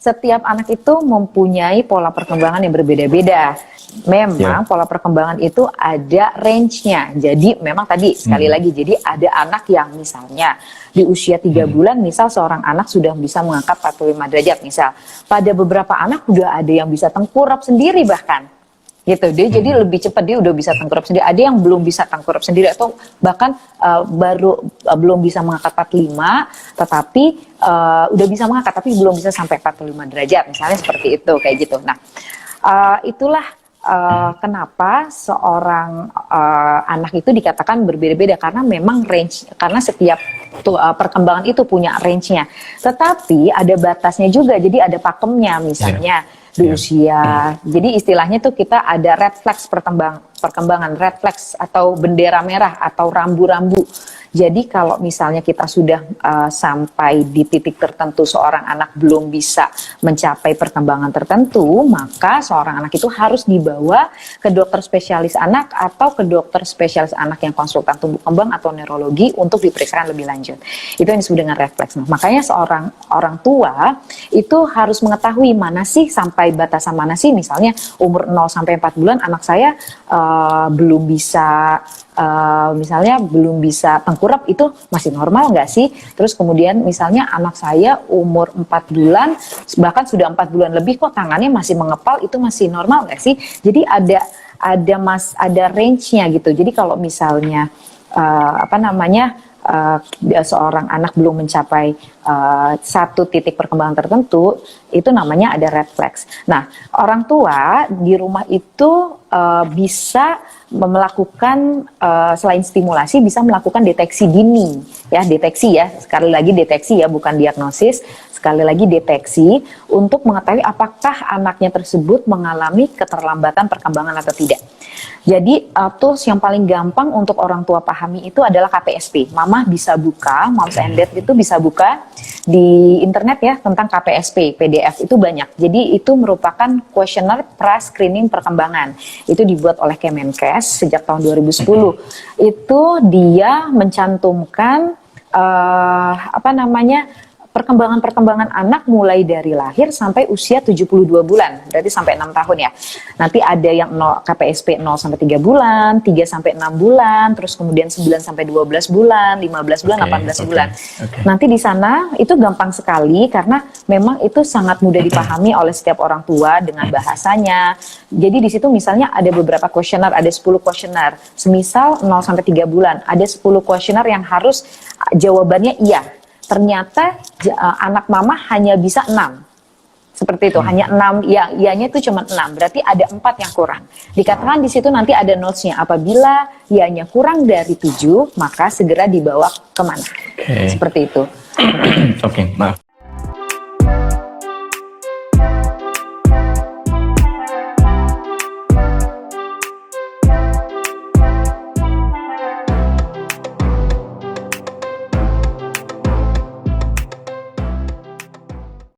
Setiap anak itu mempunyai pola perkembangan yang berbeda-beda. Memang pola perkembangan itu ada range-nya. Jadi memang tadi sekali lagi, jadi ada anak yang misalnya di usia 3 bulan, misal seorang anak sudah bisa mengangkat 45 derajat misal. Pada beberapa anak udah ada yang bisa tengkurap sendiri bahkan. Gitu, dia jadi lebih cepat, dia udah bisa tengkurap sendiri. Ada yang belum bisa tengkurap sendiri atau bahkan belum bisa mengangkat 45, tetapi udah bisa mengangkat tapi belum bisa sampai 45 derajat, misalnya seperti itu, kayak gitu. Nah, itulah kenapa seorang anak itu dikatakan berbeda-beda, karena memang range, karena setiap perkembangan itu punya range-nya. Tetapi ada batasnya juga, jadi ada pakemnya misalnya. Di usia, jadi istilahnya tuh kita ada red flags perkembangan, red flags atau bendera merah atau rambu-rambu. Jadi kalau misalnya kita sudah sampai di titik tertentu seorang anak belum bisa mencapai perkembangan tertentu, maka seorang anak itu harus dibawa ke dokter spesialis anak atau ke dokter spesialis anak yang konsultan tumbuh kembang atau neurologi untuk diperiksakan lebih lanjut. Itu yang disebut dengan refleks. Nah, makanya seorang orang tua itu harus mengetahui mana sih, sampai batasan mana sih, misalnya umur 0 sampai 4 bulan anak saya belum bisa misalnya belum bisa tengkurap, itu masih normal nggak sih? Terus kemudian misalnya anak saya umur 4 bulan, bahkan sudah 4 bulan lebih kok tangannya masih mengepal, itu masih normal nggak sih? Jadi ada range-nya gitu. Jadi kalau misalnya seorang anak belum mencapai satu titik perkembangan tertentu, itu namanya ada red flags. Nah, orang tua di rumah itu bisa melakukan selain stimulasi, bisa melakukan deteksi dini, ya, deteksi ya, sekali lagi deteksi ya, bukan diagnosis, sekali lagi deteksi untuk mengetahui apakah anaknya tersebut mengalami keterlambatan perkembangan atau tidak. Jadi tools yang paling gampang untuk orang tua pahami itu adalah KPSP. Mama bisa buka, Moms and Dad itu bisa buka di internet ya tentang KPSP, PDF itu banyak. Jadi itu merupakan kuesioner pra-screening perkembangan. Itu dibuat oleh Kemenkes sejak tahun 2010. Itu dia mencantumkan perkembangan anak mulai dari lahir sampai usia 72 bulan, berarti sampai 6 tahun ya. Nanti ada yang KPSP 0 sampai 3 bulan, 3 sampai 6 bulan, terus kemudian 9 sampai 12 bulan, 15 bulan, 18 bulan. Nanti di sana itu gampang sekali karena memang itu sangat mudah dipahami oleh setiap orang tua dengan bahasanya. Jadi di situ misalnya ada beberapa kuesioner, ada 10 kuesioner. Semisal 0 sampai 3 bulan, ada 10 kuesioner yang harus jawabannya iya. Ternyata anak mama hanya bisa 6. Seperti itu, hanya 6, ya, ianya itu cuma 6. Berarti ada 4 yang kurang. Dikatakan di situ nanti ada notes-nya. Apabila ianya kurang dari 7, maka segera dibawa kemana. Seperti itu. Oke, maaf.